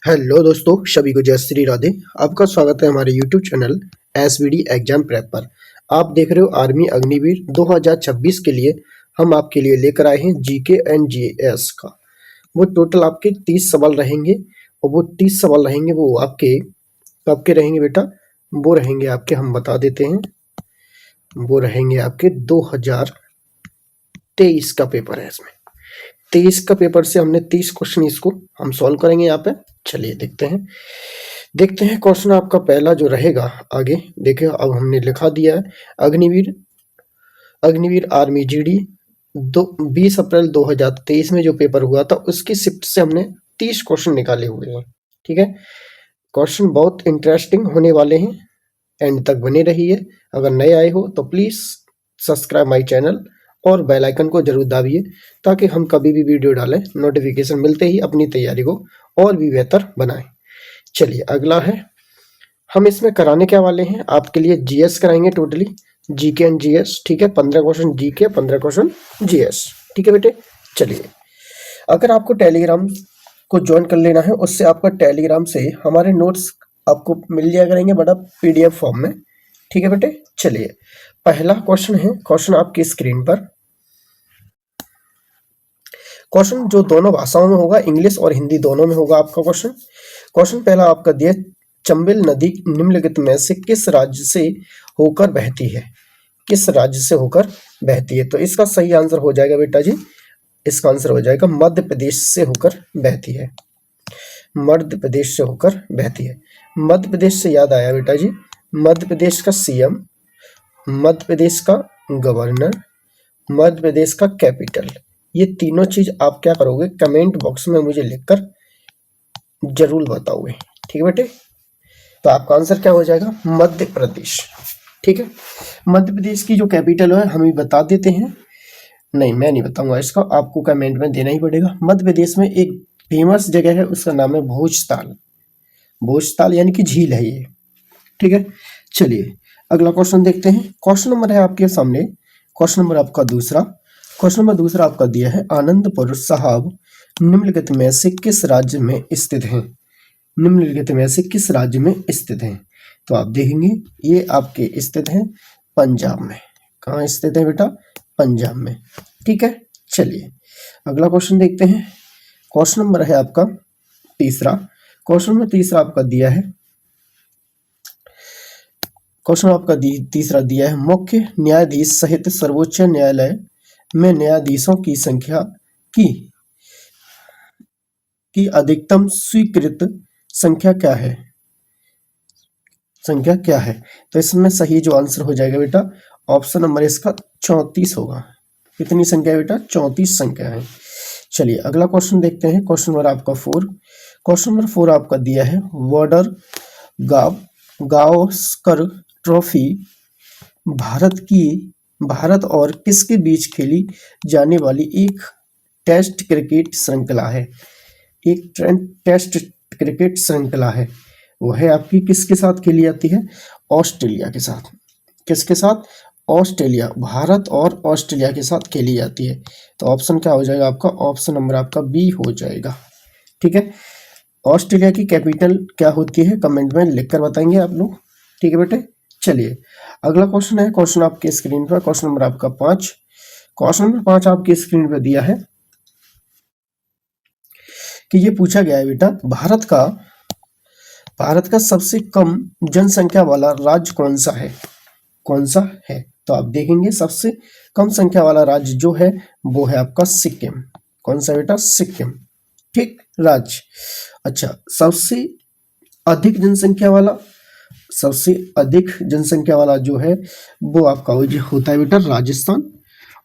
Hello दोस्तों, सभी को जय श्री राधे। आपका स्वागत है हमारे YouTube channel SVD exam prep पर। आप देख रहे हो आर्मी अग्निवीर 2026 के लिए हम आपके लिए लेकर आए हैं जीके एंड जीएस का। वो टोटल आपके 30 सवाल रहेंगे और वो 30 सवाल रहेंगे वो आपके कब के रहेंगे बेटा? वो रहेंगे आपके, हम बता देते हैं, वो रहेंगे आपके 2023 का पेपर है। इसमें 23 का पेपर से हमने 30 क्वेश्चन इसको हम सॉल्व करेंगे यहाँ पे। चलिए देखते हैं क्वेश्चन आपका पहला जो रहेगा। आगे देखिए, अब हमने लिखा दिया है अग्निवीर आर्मी जीडी 20 अप्रैल 2023 में जो पेपर हुआ था उसकी शिफ्ट से हमने 30 क्वेश्चन निकाले हुए हैं। ठीक है, क्वेश्चन बहुत इंटरेस्टिंग होने वाले हैं, एंड तक बने रहिए। अगर नए आए हो तो प्लीज सब्सक्राइब माय चैनल और बेल आइकन को जरूर दाबिए ताकि हम कभी भी वीडियो डालें नोटिफिकेशन मिलते ही अपनी तैयारी को और भी बेहतर बनाएं। चलिए अगला है, हम इसमें कराने क्या वाले हैं आपके लिए, जीएस कराएंगे टोटली, जीके एंड जीएस। ठीक है, 15 क्वेश्चन जीके, 15 क्वेश्चन जीएस। ठीक है बेटे। चलिए, अगर आपको टेलीग्राम को ज्वाइन कर लेना है, उससे आपका टेलीग्राम से हमारे नोट्स आपको मिल जाया करेंगे बड़ा पीडीएफ फॉर्म में। ठीक है बेटे। चलिए, पहला क्वेश्चन है, क्वेश्चन आपकी स्क्रीन पर। क्वेश्चन जो दोनों भाषाओं में होगा, इंग्लिश और हिंदी दोनों में होगा आपका क्वेश्चन। क्वेश्चन पहला आपका दिया, चंबल नदी निम्नलिखित में से किस राज्य से होकर बहती है? किस राज्य से होकर बहती है? तो इसका सही आंसर हो जाएगा बेटा जी, इसका आंसर हो जाएगा मध्य प्रदेश से होकर बहती है। मध्य प्रदेश से होकर बहती है। मध्य प्रदेश से याद आया बेटा जी, मध्य प्रदेश का सीएम, मध्य प्रदेश का गवर्नर, मध्य प्रदेश का कैपिटल, ये तीनों चीज आप क्या करोगे, कमेंट बॉक्स में मुझे लिखकर जरूर बताओगे। ठीक है बेटे। तो आपका आंसर क्या हो जाएगा? मध्य प्रदेश। ठीक है, मध्य प्रदेश की जो कैपिटल है हम ही बता देते हैं। नहीं, मैं नहीं बताऊंगा इसका, आपको कमेंट में देना ही पड़ेगा। मध्य प्रदेश में एक फेमस जगह है, उसका नाम है भोजताल। भोजताल यानी कि झील है ये। ठीक है। चलिए अगला क्वेश्चन देखते हैं। क्वेश्चन नंबर है आपके सामने, क्वेश्चन नंबर आपका दूसरा। क्वेश्चन नंबर दूसरा आपका दिया है, आनंदपुर साहब निम्नलिखित में से किस राज्य में स्थित हैं? निम्नलिखित में से किस राज्य में स्थित हैं? तो आप देखेंगे ये आपके स्थित हैं पंजाब में। कहाँ स्थित है बेटा? पंजाब में। ठीक है। चलिए अगला क्वेश्चन देखते हैं। क्वेश्चन नंबर है आपका तीसरा। क्वेश्चन नंबर तीसरा आपका दिया है, क्वेश्चन आपका तीसरा दिया है, मुख्य न्यायाधीश सहित सर्वोच्च न्यायालय में न्यायाधीशों की संख्या की अधिकतम स्वीकृत संख्या क्या है? संख्या क्या है? तो इसमें सही जो आंसर हो जाएगा बेटा, ऑप्शन नंबर इसका 34 होगा। कितनी संख्या है बेटा? 34 संख्या है। चलिए अगला क्वेश्चन देखते हैं। क्वेश्चन नंबर आपका 4। क्वेश्चन नंबर 4 आपका दिया है, बॉर्डर गावस्कर ट्रॉफी भारत और किसके बीच खेली जाने वाली एक टेस्ट क्रिकेट श्रृंखला है? एक टेस्ट क्रिकेट श्रृंखला है, वो है आपकी किसके साथ खेली जाती है? ऑस्ट्रेलिया के साथ। किसके साथ? ऑस्ट्रेलिया। भारत और ऑस्ट्रेलिया के साथ खेली जाती है। तो ऑप्शन क्या हो जाएगा आपका? ऑप्शन नंबर आपका बी हो जाएगा। ठीक है। ऑस्ट्रेलिया की कैपिटल क्या होती है? कमेंट में लिखकर बताएंगे आप लोग। ठीक है बेटे। चलिए अगला क्वेश्चन है, क्वेश्चन आपके स्क्रीन पर, क्वेश्चन नंबर आपका 5। क्वेश्चन नंबर 5 आपकी स्क्रीन पर दिया है कि ये पूछा गया है बेटा, भारत का सबसे कम जनसंख्या वाला राज्य कौन सा है? कौन सा है? तो आप देखेंगे सबसे कम संख्या वाला राज्य जो है वो है आपका सिक्किम। कौन सा बेटा? सिक्किम। ठीक, राज्य। अच्छा, सबसे अधिक जनसंख्या वाला जो है वो आपका होता है बेटा राजस्थान।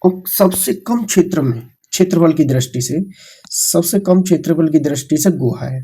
और सबसे कम क्षेत्रफल की दृष्टि से, सबसे कम क्षेत्रफल की दृष्टि से गोवा है।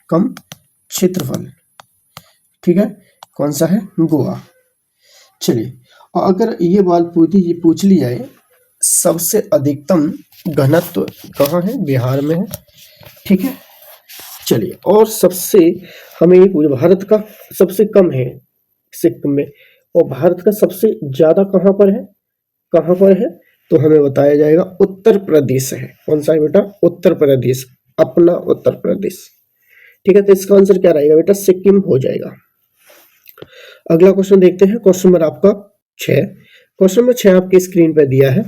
कम क्षेत्रफल। ठीक है, कौन सा है? गोवा। चलिए, और अगर ये बात पूछ ली जाए, सबसे अधिकतम घनत्व कहाँ है? बिहार में है। ठीक है। चलिए, और सबसे हमें ये पूछा, भारत का सबसे कम है सिक्किम में, और भारत का सबसे ज्यादा कहाँ पर है? कहाँ पर है? तो हमें बताया जाएगा उत्तर प्रदेश है। कौन सा है बेटा? उत्तर प्रदेश, अपना उत्तर प्रदेश। ठीक है, तो इसका आंसर क्या रहेगा बेटा? सिक्किम हो जाएगा। अगला क्वेश्चन देखते हैं, क्वेश्चन नंबर आपका 6। क्वेश्चन नंबर 6 आपकी स्क्रीन पे दिया है,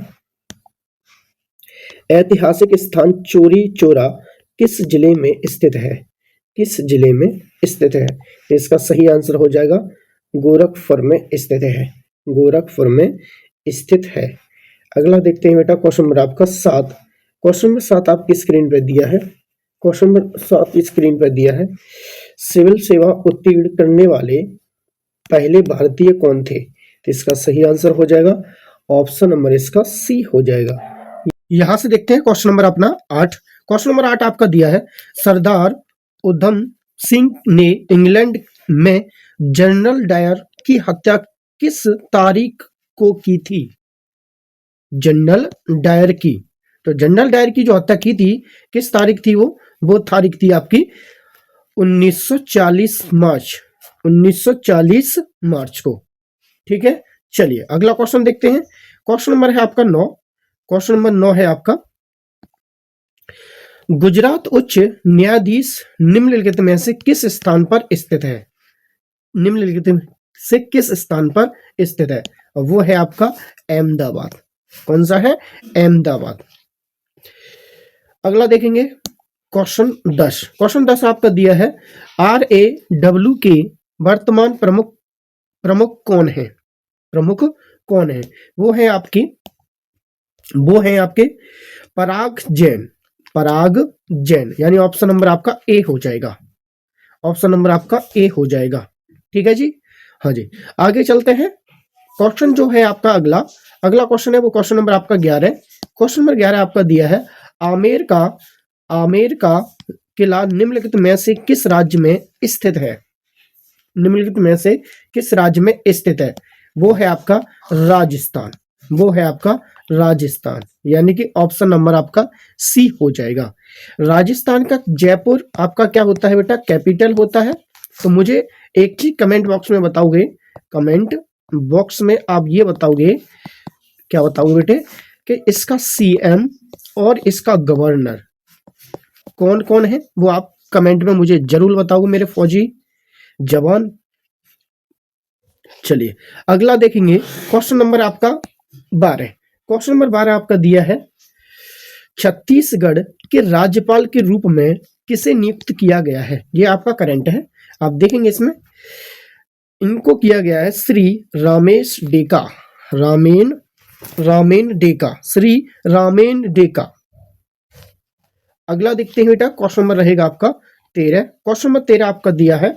ऐतिहासिक स्थान चौरी चौरा किस जिले में स्थित है? किस जिले में स्थित है? तो इसका सही आंसर हो जाएगा गोरखपुर में स्थित है। गोरखपुर में स्थित है। अगला देखते हैं बेटा, क्वेश्चन नंबर आपका 7। क्वेश्चन नंबर 7 आपकी स्क्रीन पर दिया है। क्वेश्चन नंबर 7 की स्क्रीन पर दिया है, सिविल सेवा उत्तीर्ण करने वाले पहले भारतीय कौन थे? तो इसका सही आंसर हो जाएगा ऑप्शन नंबर इसका सी हो जाएगा। यहां से देखते हैं क्वेश्चन नंबर अपना 8। क्वेश्चन नंबर 8 आपका दिया है, सरदार उधम सिंह ने इंग्लैंड में जनरल डायर की हत्या किस तारीख को की थी? जनरल डायर की, तो जनरल डायर की जो हत्या की थी किस तारीख थी? वो तारीख थी आपकी 1940 मार्च, 1940 मार्च को। ठीक है, चलिए अगला क्वेश्चन देखते हैं। क्वेश्चन नंबर है आपका 9। क्वेश्चन नंबर 9 है आपका, गुजरात उच्च न्यायाधीश निम्नलिखित में से किस स्थान पर स्थित है? निम्नलिखित से किस स्थान पर स्थित है? वो है आपका अहमदाबाद। कौन सा है? अहमदाबाद। अगला देखेंगे क्वेश्चन 10। क्वेश्चन 10 आपका दिया है, RAW के वर्तमान प्रमुख कौन है? प्रमुख कौन है? वो है आपके पराग जैन। पराग जैन, यानी ऑप्शन नंबर आपका ए हो जाएगा। ऑप्शन नंबर आपका ए हो जाएगा। ठीक है जी, हाँ जी। आगे चलते हैं, क्वेश्चन जो है आपका अगला क्वेश्चन है वो क्वेश्चन नंबर आपका 11। क्वेश्चन नंबर 11 आपका दिया है, आमेर का किला निम्नलिखित में से किस राज्य में स्थित है? निम्नलिखित में से किस राज्य में स्थित है? वो है आपका राजस्थान। वो है आपका राजस्थान, यानी कि ऑप्शन नंबर आपका सी हो जाएगा। राजस्थान का जयपुर आपका क्या होता है बेटा? कैपिटल होता है। तो मुझे एक चीज कमेंट बॉक्स में बताओगे, कमेंट बॉक्स में आप ये बताओगे, क्या बताओगे बेटे, कि इसका सीएम और इसका गवर्नर कौन कौन है? वो आप कमेंट में मुझे जरूर बताओगे मेरे फौजी जवान। चलिए अगला देखेंगे, क्वेश्चन नंबर आपका 12। क्वेश्चन नंबर 12 आपका दिया है, छत्तीसगढ़ के राज्यपाल के रूप में किसे नियुक्त किया गया है? ये आपका करंट है, आप देखेंगे इसमें इनको किया गया है श्री रामेश डेका। रामेन डेका, श्री रामेन डेका। अगला देखते हैं बेटा, क्वेश्चन नंबर रहेगा आपका 13। क्वेश्चन नंबर 13 आपका दिया है,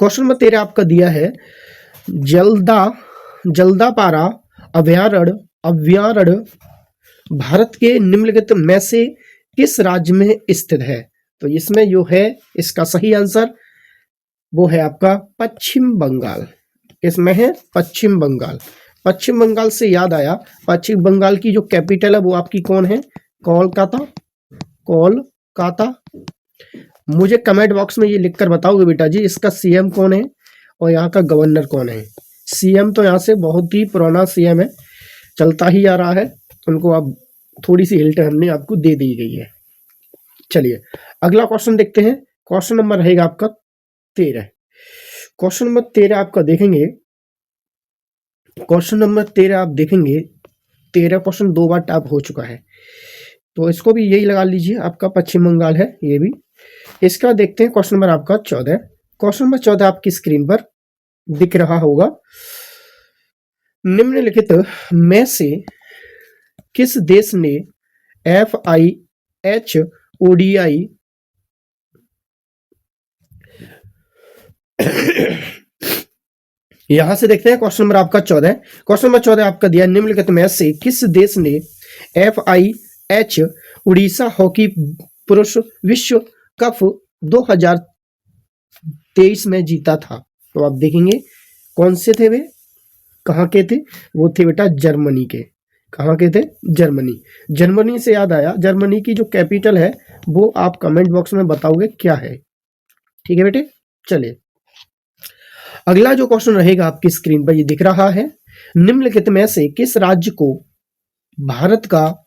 क्वेश्चन नंबर 13 आपका दिया है, जल्दापारा अभयारण्य भारत के निम्नलिखित में से किस राज्य में स्थित है? तो इसमें जो है इसका सही आंसर वो है आपका पश्चिम बंगाल। इसमें है पश्चिम बंगाल। पश्चिम बंगाल से याद आया, पश्चिम बंगाल की जो कैपिटल है वो आपकी कौन है? कोलकाता। कोलकाता। मुझे कमेंट बॉक्स में ये लिखकर बताओगे बेटा जी, इसका सीएम कौन है और यहाँ का गवर्नर कौन है? सीएम तो यहाँ से बहुत ही पुराना सीएम है, चलता ही आ रहा है, उनको आप थोड़ी सी हिल्ट हमने आपको दे दी गई है। चलिए अगला क्वेश्चन देखते हैं। क्वेश्चन नंबर रहेगा आपका 13। क्वेश्चन नंबर 13 आपका देखेंगे, क्वेश्चन नंबर 13 आप देखेंगे, 13 क्वेश्चन 2 बार टैप हो चुका है, तो इसको भी यही लगा लीजिए, आपका पश्चिम बंगाल है ये भी। इसका देखते हैं क्वेश्चन नंबर आपका 14। क्वेश्चन नंबर 14 आपकी स्क्रीन पर दिख रहा होगा, निम्नलिखित में से किस देश ने FIH ODI यहां से देखते हैं क्वेश्चन नंबर आपका 14। क्वेश्चन नंबर 14 आपका दिया, निम्नलिखित में से किस देश ने FIH उड़ीसा हॉकी पुरुष विश्व कप 2023 में जीता था? तो आप देखेंगे कौन से थे वे, कहाँ के थे? वो थे बेटा जर्मनी के। कहाँ के थे? जर्मनी। जर्मनी से याद आया, जर्मनी की जो कैपिटल है वो आप कमेंट बॉक्स में बताओगे क्या है। ठीक है बेटे, चलिए अगला जो क्वेश्चन रहेगा आपकी स्क्रीन पर ये दिख रहा है, निम्नलिखित में से किस राज्य को भारत का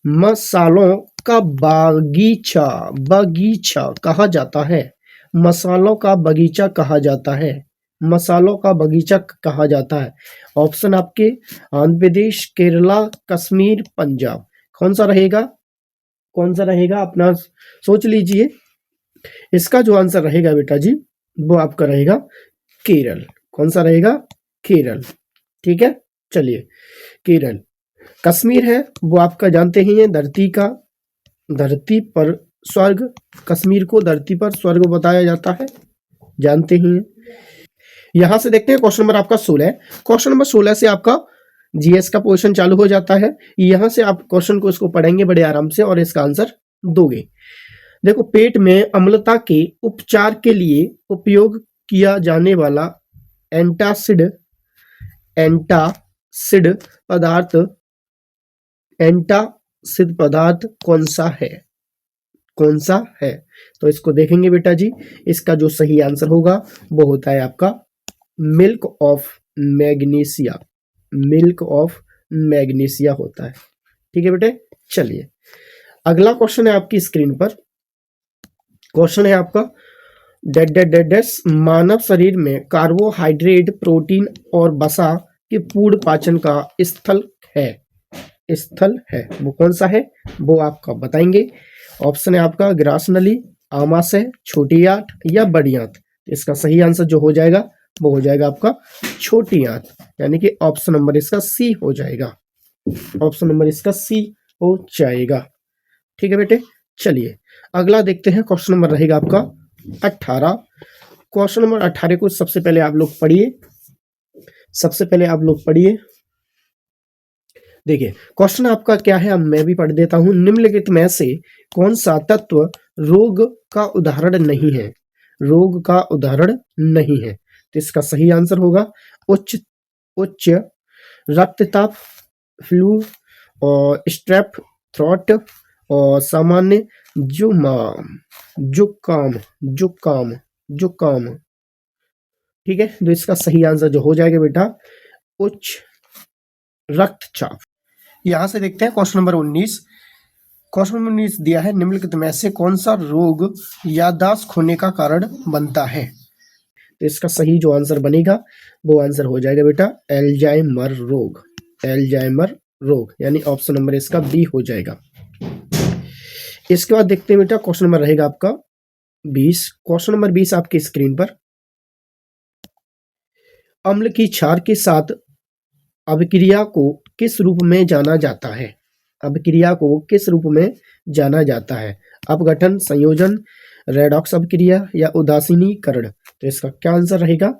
मसालों का बागीचा बगीचा कहा जाता है? मसालों का बगीचा कहा जाता है। मसालों का बगीचा कहा जाता है। ऑप्शन आपके आंध्र प्रदेश, केरला, कश्मीर, पंजाब। कौन सा रहेगा? कौन सा रहेगा? अपना सोच लीजिए। इसका जो आंसर रहेगा बेटा जी, वो आपका रहेगा केरल। कौन सा रहेगा? केरल। ठीक है, चलिए केरल। कश्मीर है वो आपका जानते ही हैं, धरती पर स्वर्ग। कश्मीर को धरती पर स्वर्ग बताया जाता है, जानते ही हैं। यहां से देखते हैं क्वेश्चन नंबर आपका 16। क्वेश्चन नंबर 16 से आपका जीएस का पोर्शन चालू हो जाता है। यहां से आप क्वेश्चन को इसको पढ़ेंगे बड़े आराम से और इसका आंसर दोगे। देखो, पेट में अम्लता के उपचार के लिए उपयोग किया जाने वाला एंटासिड एंटासिड पदार्थ एंटासिड पदार्थ कौन सा है? कौन सा है? तो इसको देखेंगे बेटा जी। इसका जो सही आंसर होगा वो होता है आपका milk of magnesia. Milk of magnesia होता है। ठीक है बेटे, चलिए अगला क्वेश्चन है आपकी स्क्रीन पर। क्वेश्चन है आपका डेड डेड डेड डेस मानव शरीर में कार्बोहाइड्रेट, प्रोटीन और वसा के पूर्ण पाचन का स्थल है। वो कौन सा है वो आपका बताएंगे। ऑप्शन है आपका ग्रास नली, आमाशय, छोटी आंत या बड़ी आंत। इसका सही आंसर जो हो जाएगा वो हो जाएगा आपका छोटी आंत, यानी कि ऑप्शन नंबर इसका सी हो जाएगा। ऑप्शन नंबर इसका सी हो जाएगा। ठीक है बेटे, चलिए अगला देखते हैं। क्वेश्चन नंबर रहेगा आपका 18। क्वेश्चन नंबर 18 को सबसे पहले आप लोग पढ़िए। देखिए क्वेश्चन आपका क्या है, अब मैं भी पढ़ देता हूं। निम्नलिखित में से कौन सा तत्व रोग का उदाहरण नहीं है? रोग का उदाहरण नहीं है, तो इसका सही आंसर होगा उच्च रक्तचाप, फ्लू और स्ट्रेप थ्रोट और सामान्य जुकाम। ठीक है, तो इसका सही आंसर जो हो जाएगा बेटा उच्च रक्तचाप। यहां से देखते हैं क्वेश्चन नंबर 19। क्वेश्चन नंबर 19 दिया है, निम्नलिखित में से कौन सा रोग याददाश्त खोने का कारण बनता है? तो इसका सही जो आंसर बनेगा वो आंसर हो जाएगा बेटा एल्जाइमर रोग, यानी ऑप्शन नंबर इसका बी हो जाएगा। इसके बाद देखते हैं बेटा क्वेश्चन नंबर रहेगा आपका 20। क्वेश्चन नंबर 20 आपकी स्क्रीन पर। अम्ल की क्षार के साथ अभिक्रिया को किस रूप में जाना जाता है? अभिक्रिया को किस रूप में जाना जाता है? अपघटन, संयोजन, रेडॉक्स अभिक्रिया या उदासीनीकरण। तो इसका क्या आंसर रहेगा?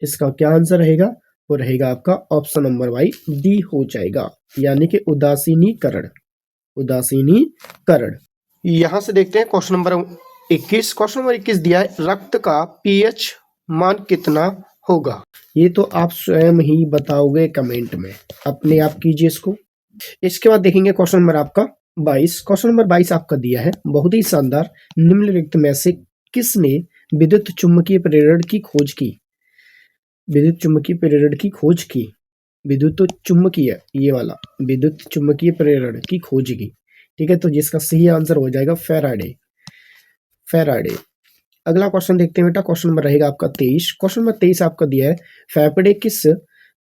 इसका क्या आंसर रहेगा? वो रहेगा आपका ऑप्शन नंबर वाई डी हो जाएगा, यानी कि उदासीनीकरण। यहां से देखते हैं क्वेश्चन नंबर 21। क्वेश्चन नंबर 21 दिया है, रक्त का पीएच मान कितना होगा? ये तो आप स्वयं ही बताओगे कमेंट में, अपने आप कीजिए इसको। इसके बाद देखेंगे क्वेश्चन नंबर आपका 22। क्वेश्चन नंबर 22 आपका दिया है, बहुत ही शानदार। निम्नलिखित में से किसने विद्युत चुम्बकीय प्रेरण की खोज की? विद्युत चुम्बकीय प्रेरण की खोज की। ठीक है, तो जिसका सही आंसर हो जाएगा फैराडे। अगला क्वेश्चन देखते हैं बेटा। क्वेश्चन नंबर रहेगा आपका 23। क्वेश्चन नंबर 23 आपका दिया है, फेफड़े किस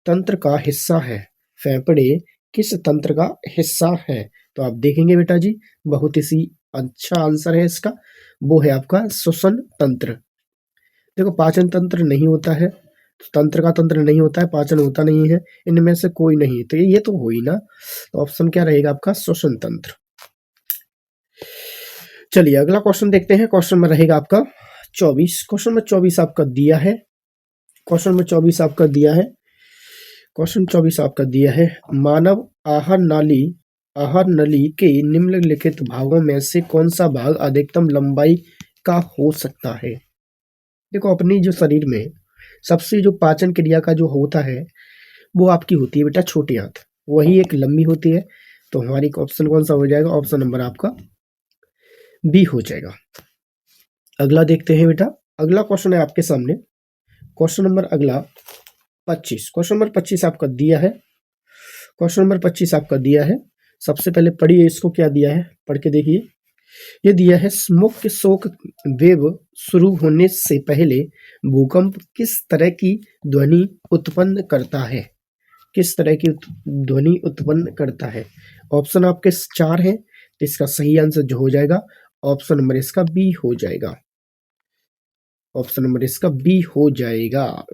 तंत्र का हिस्सा है? फेफड़े किस तंत्र का हिस्सा है? तो आप देखेंगे बेटा जी, बहुत ही अच्छा आंसर है इसका, वो है आपका श्वसन तंत्र। देखो, पाचन तंत्र नहीं होता है, तंत्र का तंत्र नहीं होता है, पाचन होता नहीं है, इनमें से कोई नहीं, तो ये तो हो ही ना। तो ऑप्शन क्या रहेगा आपका? श्वसन तंत्र। चलिए अगला क्वेश्चन देखते हैं। क्वेश्चन में रहेगा आपका 24। क्वेश्चन में 24 आपका दिया है। क्वेश्चन 24 आपका दिया है, मानव आहार नली के निम्नलिखित भागों में से कौन सा भाग अधिकतम लंबाई का हो सकता है? देखो, अपनी जो शरीर में सबसे जो पाचन क्रिया का जो होता है वो आपकी होती है बेटा छोटी आंत, वही एक लंबी होती है। तो हमारी ऑप्शन कौन सा हो जाएगा? ऑप्शन नंबर आपका बी हो जाएगा। अगला देखते हैं बेटा। अगला क्वेश्चन है आपके सामने, क्वेश्चन नंबर अगला 25। क्वेश्चन नंबर 25 आपका दिया है। सबसे पहले पढ़िए इसको, क्या दिया है पढ़ के देखिए। ये दिया है मुख्य शोक वेव शुरू होने से पहले भूकंप किस तरह की ध्वनि उत्पन्न करता है, किस तरह की ध्वनि उत्पन्न करता है। ऑप्शन आपके 4 हैं, तो इसका सही आंसर जो हो जाएगा ऑप्शन नंबर इसका बी हो जाएगा, ऑप्शन नंबर इसका बी हो जाएगा।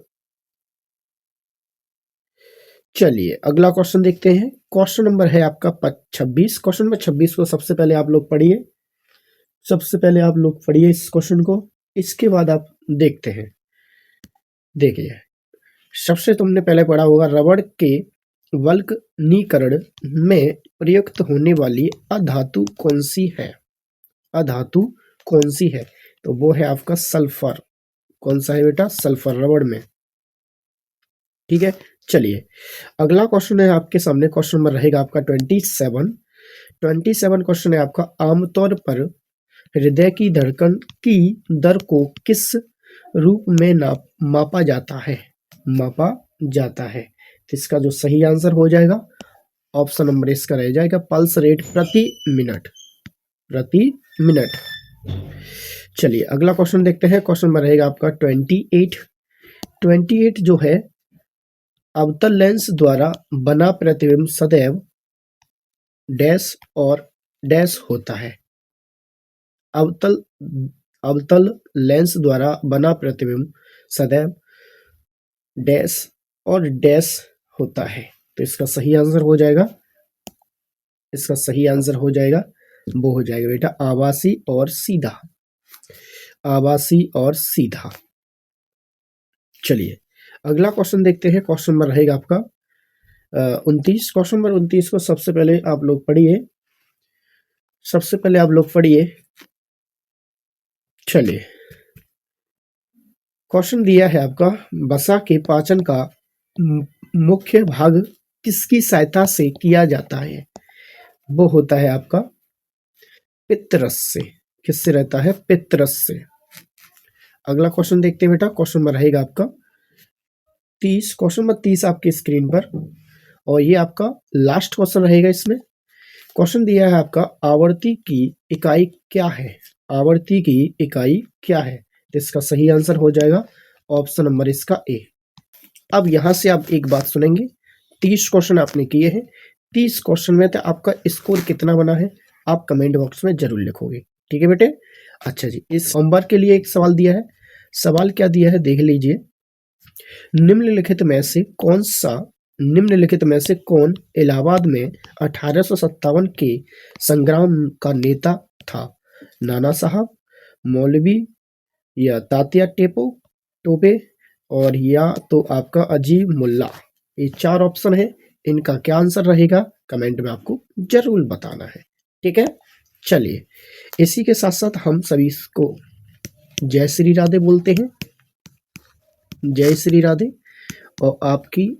चलिए अगला क्वेश्चन देखते हैं। क्वेश्चन नंबर है आपका 26। क्वेश्चन नंबर 26 को सबसे पहले आप लोग पढ़िए, सबसे पहले आप लोग पढ़िए इस क्वेश्चन को, इसके बाद आप देखते हैं। देखिए सबसे तुमने पहले पढ़ा होगा, रबड़ के वल्कनीकरण में प्रयुक्त होने वाली अधातु कौन सी है, अधातु कौन सी है, तो वो है आपका सल्फर। कौन सा है बेटा, सल्फर, रबड़ में। ठीक है, चलिए अगला क्वेश्चन है आपके सामने, क्वेश्चन नंबर रहेगा आपका 27 क्वेश्चन है आपका, आमतौर पर हृदय की धड़कन की दर को किस रूप में मापा जाता है, मापा जाता है। तो इसका जो सही आंसर हो जाएगा ऑप्शन नंबर इसका रह जाएगा पल्स रेट प्रति मिनट, प्रति मिनट। चलिए अगला क्वेश्चन देखते हैं। क्वेश्चन नंबर रहेगा आपका 28 जो है, अवतल लेंस द्वारा बना प्रतिबिंब सदैव डैश और डैश होता है। अवतल लेंस द्वारा बना प्रतिबिंब सदैव डैश और डैश होता है। तो इसका सही आंसर हो जाएगा, इसका सही आंसर हो जाएगा, वो हो जाएगा बेटा आभासी और सीधा, आभासी और सीधा। चलिए अगला क्वेश्चन देखते हैं। क्वेश्चन नंबर रहेगा आपका 29। क्वेश्चन नंबर 29 को सबसे पहले आप लोग पढ़िए, सबसे पहले आप लोग पढ़िए। चलिए क्वेश्चन दिया है आपका, वसा के पाचन का मुख्य भाग किसकी सहायता से किया जाता है, वो होता है आपका पित्तरस से। किससे रहता है, पित्तरस से। अगला क्वेश्चन देखते हैं बेटा, क्वेश्चन नंबर रहेगा आपका 30। क्वेश्चन नंबर 30 आपकी स्क्रीन पर, और ये आपका लास्ट क्वेश्चन रहेगा। इसमें क्वेश्चन दिया है आपका, आवर्ती की इकाई क्या है, आवर्ती की इकाई क्या है। तो इसका सही आंसर हो जाएगा ऑप्शन नंबर इसका ए। अब यहां से आप एक बात सुनेंगे, 30 क्वेश्चन आपने किए हैं, 30 क्वेश्चन में तो आपका स्कोर कितना बना है आप कमेंट बॉक्स में जरूर लिखोगे। ठीक है बेटे। अच्छा जी, इस होमवर्क के लिए एक सवाल दिया है, सवाल क्या दिया है देख लीजिए। निम्नलिखित में से कौन इलाहाबाद में 1857 के संग्राम का नेता था, नाना साहब, मौलवी, या तात्या टोपे, और या तो आपका अजीब मुल्ला। ये 4 ऑप्शन है, इनका क्या आंसर रहेगा कमेंट में आपको जरूर बताना है। ठीक है, चलिए इसी के साथ साथ हम सभी को जय श्री राधे बोलते हैं, जय श्री राधे, और आपकी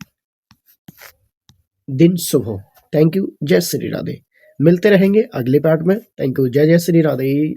दिन शुभ हो। थैंक यू, जय श्री राधे। मिलते रहेंगे अगले पार्ट में। थैंक यू, जय जय श्री राधे।